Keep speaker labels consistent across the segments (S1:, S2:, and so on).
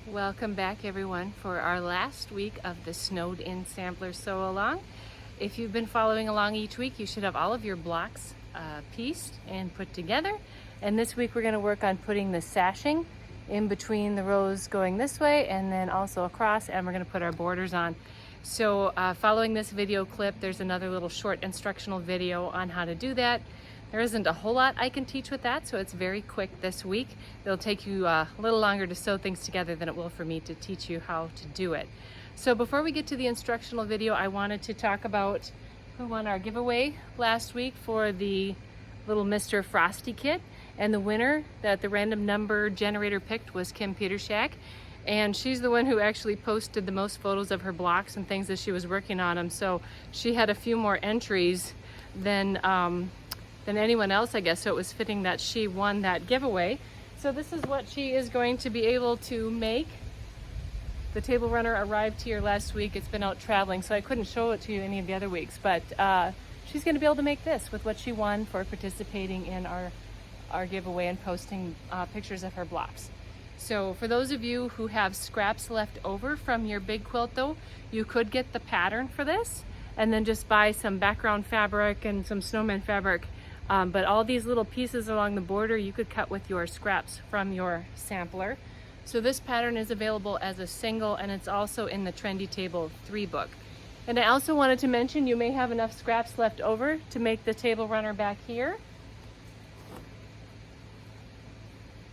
S1: Welcome back everyone for our last week of the Snowed In Sampler Sew Along. If you've been following along each week, you should have all of your blocks pieced and put together. And this week we're going to work on putting the sashing in between the rows going this way and then also across, and we're going to put our borders on. So following this video clip, there's another little short instructional video on how to do that. There isn't a whole lot I can teach with that, so it's very quick this week. It'll take you a little longer to sew things together than it will for me to teach you how to do it. So before we get to the instructional video, I wanted to talk about who won our giveaway last week for the little Mr. Frosty kit. And the winner that the random number generator picked was Kim Petershak. And she's the one who actually posted the most photos of her blocks and things as she was working on them. So she had a few more entries than anyone else, I guess, so it was fitting that she won that giveaway. So this is what she is going to be able to make. The table runner arrived here last week. It's been out traveling, so I couldn't show it to you any of the other weeks, but she's going to be able to make this with what she won for participating in our giveaway and posting pictures of her blocks. So for those of you who have scraps left over from your big quilt though, you could get the pattern for this and then just buy some background fabric and some snowman fabric. But all these little pieces along the border you could cut with your scraps from your sampler. So this pattern is available as a single, and it's also in the Trendy Table 3 book. And I also wanted to mention you may have enough scraps left over to make the table runner back here.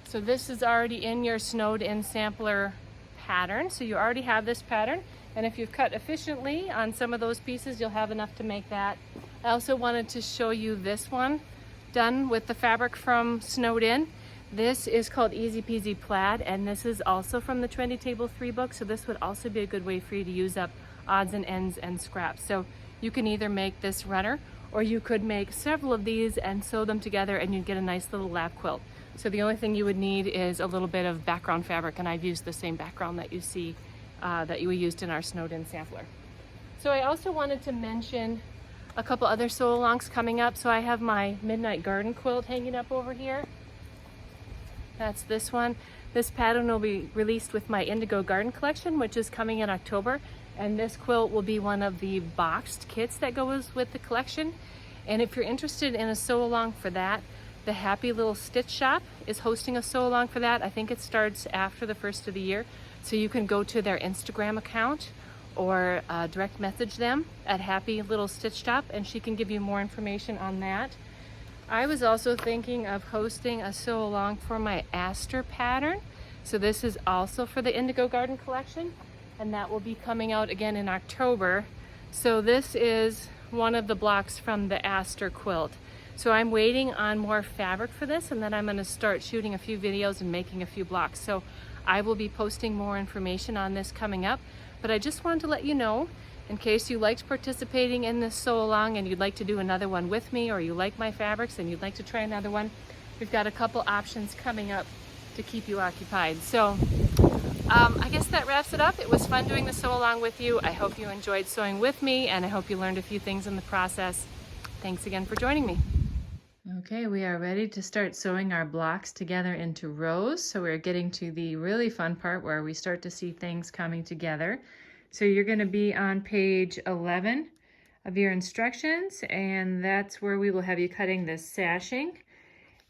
S1: So this is already in your Snowed In Sampler pattern. So you already have this pattern. And if you've cut efficiently on some of those pieces, you'll have enough to make that. I also wanted to show you this one done with the fabric from Snowed In. This is called Easy Peasy Plaid, and this is also from the Trendy Table 3 book. So this would also be a good way for you to use up odds and ends and scraps. So you can either make this runner, or you could make several of these and sew them together and you'd get a nice little lap quilt. So the only thing you would need is a little bit of background fabric, and I've used the same background that you see that we used in our Snowed In sampler. So I also wanted to mention a couple other sew alongs coming up. So I have my Midnight Garden quilt hanging up over here. That's this one. This pattern will be released with my Indigo Garden collection, which is coming in October. And this quilt will be one of the boxed kits that goes with the collection. And if you're interested in a sew along for that, the Happy Little Stitch Shop is hosting a sew along for that. I think it starts after the first of the year. So you can go to their Instagram account or direct message them at Happy Little Stitch Shop, and she can give you more information on that. I was also thinking of hosting a sew along for my Aster pattern. So this is also for the Indigo Garden collection, and that will be coming out again in October. So this is one of the blocks from the Aster quilt. So I'm waiting on more fabric for this, and then I'm going to start shooting a few videos and making a few blocks. So I will be posting more information on this coming up, but I just wanted to let you know, in case you liked participating in this sew along and you'd like to do another one with me, or you like my fabrics and you'd like to try another one, we've got a couple options coming up to keep you occupied. So I guess that wraps it up. It was fun doing the sew along with you. I hope you enjoyed sewing with me, and I hope you learned a few things in the process. Thanks again for joining me. Okay, we are ready to start sewing our blocks together into rows. So we're getting to the really fun part where we start to see things coming together. So you're going to be on page 11 of your instructions, and that's where we will have you cutting this sashing.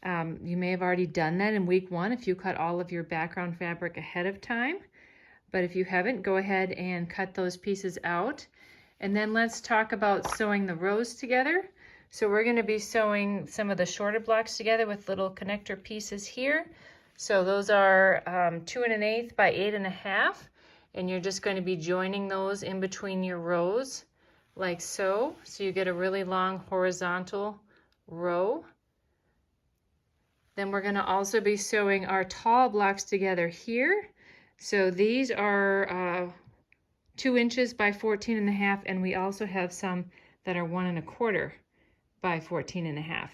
S1: You may have already done that in week 1 if you cut all of your background fabric ahead of time. But if you haven't, go ahead and cut those pieces out. And then let's talk about sewing the rows together. So we're going to be sewing some of the shorter blocks together with little connector pieces here. So those are 2 1/8 by 8 1/2, and you're just going to be joining those in between your rows like so. So you get a really long horizontal row. Then we're going to also be sewing our tall blocks together here. So these are 2 inches by 14 1/2, and we also have some that are 1 1/4 by 14 1/2.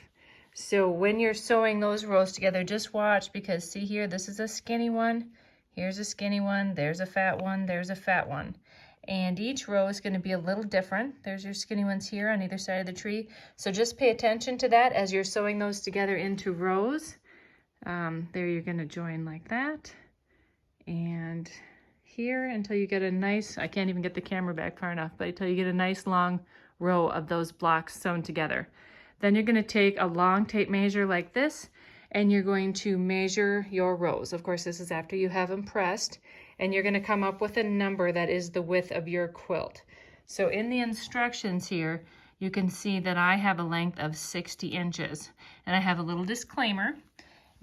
S1: So when you're sewing those rows together, just watch, because see here, this is a skinny one, here's a skinny one, there's a fat one, there's a fat one. And each row is going to be a little different. There's your skinny ones here on either side of the tree. So just pay attention to that as you're sewing those together into rows. There you're going to join like that. And and here until you get a nice, I can't even get the camera back far enough, but until you get a nice long row of those blocks sewn together. Then you're going to take a long tape measure like this, and you're going to measure your rows. Of course, this is after you have them pressed, and you're going to come up with a number that is the width of your quilt. So in the instructions here, you can see that I have a length of 60 inches, and I have a little disclaimer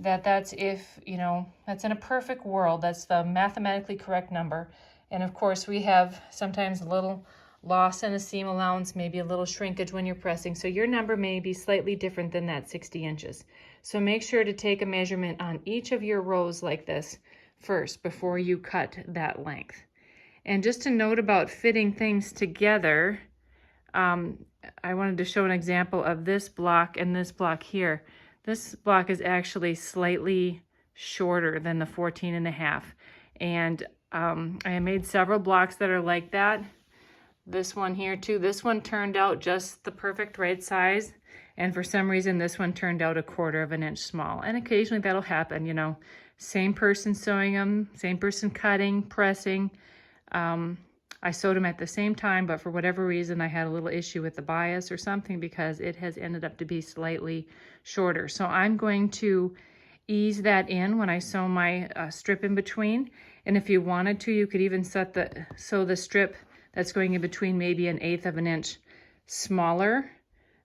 S1: that that's if, you know, that's in a perfect world, that's the mathematically correct number. And of course, we have sometimes a little loss in a seam allowance, maybe a little shrinkage when you're pressing. So your number may be slightly different than that 60 inches. So make sure to take a measurement on each of your rows like this first before you cut that length. And just a note about fitting things together, I wanted to show an example of this block and this block here. This block is actually slightly shorter than the 14.5. And I made several blocks that are like that. This one here too. This one turned out just the perfect right size. And for some reason, this one turned out 1/4 inch small. And occasionally that'll happen, you know. Same person sewing them, same person cutting, pressing. I sewed them at the same time, but for whatever reason, I had a little issue with the bias or something because it has ended up to be slightly shorter. So I'm going to ease that in when I sew my strip in between. And if you wanted to, you could even sew the strip that's going in between maybe 1/8 inch smaller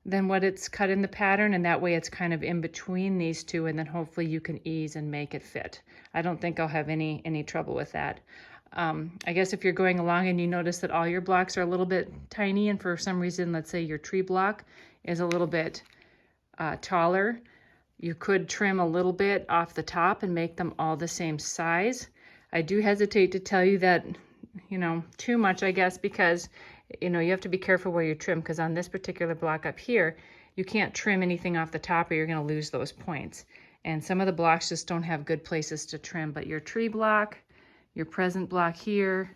S1: than what it's cut in the pattern, and that way it's kind of in between these two, and then hopefully you can ease and make it fit. I don't think I'll have any trouble with that. I guess if you're going along and you notice that all your blocks are a little bit tiny, and for some reason, let's say your tree block is a little bit taller, you could trim a little bit off the top and make them all the same size. I do hesitate to tell you that, you know, too much, I guess, because, you know, you have to be careful where you trim, because on this particular block up here, you can't trim anything off the top or you're going to lose those points. And some of the blocks just don't have good places to trim, but your tree block, your present block here,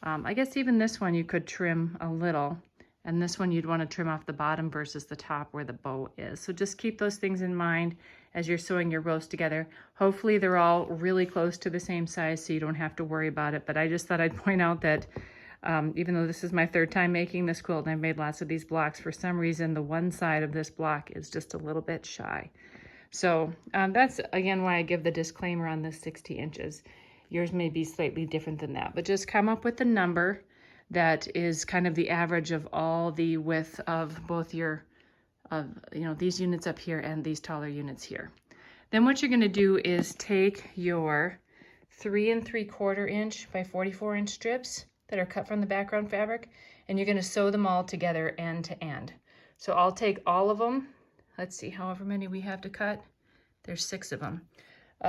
S1: I guess even this one you could trim a little, and this one you'd want to trim off the bottom versus the top where the bow is. So just keep those things in mind as you're sewing your rows together. Hopefully they're all really close to the same size so you don't have to worry about it, but I just thought I'd point out that even though this is my 3rd time making this quilt and I've made lots of these blocks, for some reason the one side of this block is just a little bit shy. So that's again why I give the disclaimer on this 60 inches. Yours may be slightly different than that, but just come up with a number that is kind of the average of all the width of both your, you know, these units up here and these taller units here. Then what you're going to do is take your 3 3/4 inch by 44 inch strips that are cut from the background fabric, and you're going to sew them all together end to end. So I'll take all of them. Let's see, however many we have to cut. There's 6 of them.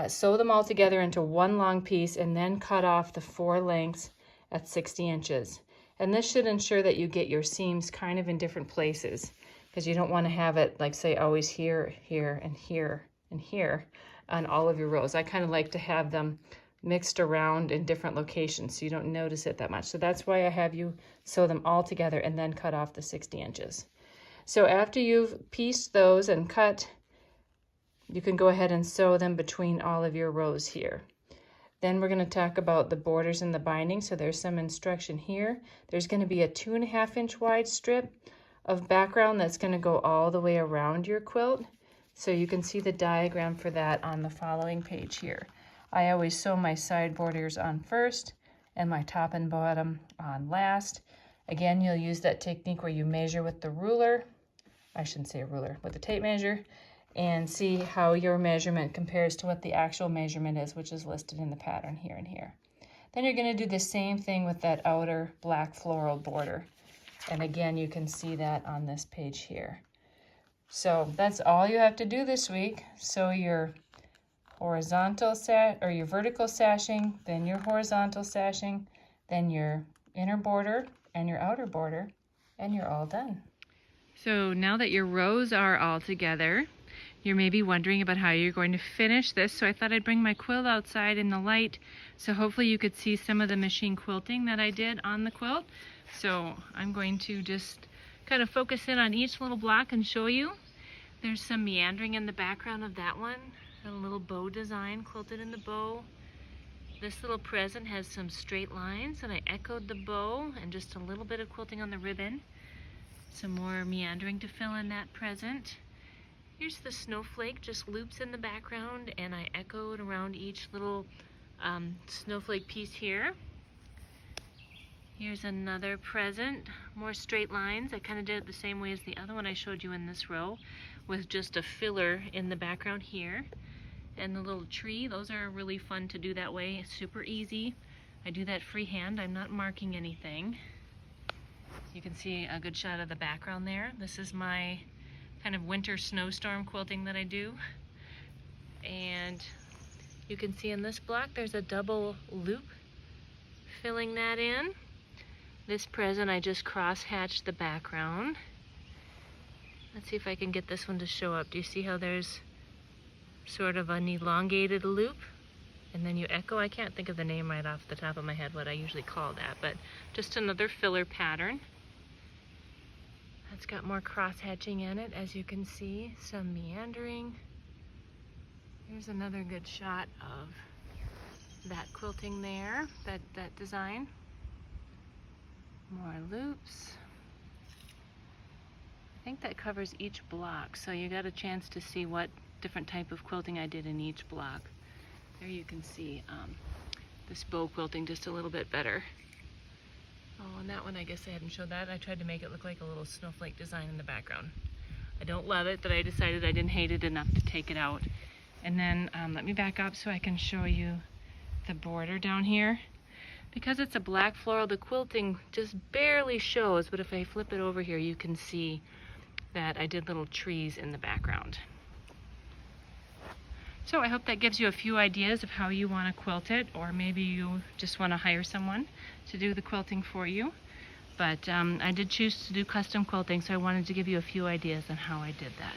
S1: Sew them all together into one long piece and then cut off the 4 lengths at 60 inches. And this should ensure that you get your seams kind of in different places, because you don't want to have it, like say, always here, here, and here, and here on all of your rows. I kind of like to have them mixed around in different locations so you don't notice it that much. So that's why I have you sew them all together and then cut off the 60 inches. So after you've pieced those and cut, you can go ahead and sew them between all of your rows here. Then we're going to talk about the borders and the binding. So there's some instruction here. There's going to be a 2.5 inch wide strip of background that's going to go all the way around your quilt. So you can see the diagram for that on the following page here. I always sew my side borders on first and my top and bottom on last. Again, you'll use that technique where you measure with the ruler. I shouldn't say a ruler, with the tape measure, and see how your measurement compares to what the actual measurement is, which is listed in the pattern here and here. Then you're going to do the same thing with that outer black floral border. And again, you can see that on this page here. So that's all you have to do this week. Sew your horizontal or your vertical sashing, then your horizontal sashing, then your inner border and your outer border, and you're all done. So now that your rows are all together, you're maybe wondering about how you're going to finish this. So I thought I'd bring my quilt outside in the light, so hopefully you could see some of the machine quilting that I did on the quilt. So I'm going to just kind of focus in on each little block and show you. There's some meandering in the background of that one, a little bow design quilted in the bow. This little present has some straight lines, and I echoed the bow and just a little bit of quilting on the ribbon. Some more meandering to fill in that present. Here's the snowflake, just loops in the background, and I echoed around each little snowflake piece here. Here's another present, more straight lines. I kind of did it the same way as the other one I showed you in this row, with just a filler in the background here. And the little tree, those are really fun to do that way. It's super easy. I do that freehand. I'm not marking anything. You can see a good shot of the background there. This is my kind of winter snowstorm quilting that I do. And you can see in this block there's a double loop filling that in. This present I just cross hatched the background. Let's see if I can get this one to show up. Do you see how there's sort of an elongated loop? And then you echo. I can't think of the name right off the top of my head what I usually call that, but just another filler pattern. It's got more cross hatching in it, as you can see, some meandering. Here's another good shot of that quilting there, that design. More loops. I think that covers each block, so you got a chance to see what different type of quilting I did in each block. There you can see this bow quilting just a little bit better. Oh, and that one I guess I hadn't showed that. I tried to make it look like a little snowflake design in the background. I don't love it, but I decided I didn't hate it enough to take it out. And then let me back up so I can show you the border down here. Because it's a black floral, the quilting just barely shows, but if I flip it over here, you can see that I did little trees in the background. So I hope that gives you a few ideas of how you want to quilt it, or maybe you just want to hire someone to do the quilting for you. But I did choose to do custom quilting, so I wanted to give you a few ideas on how I did that.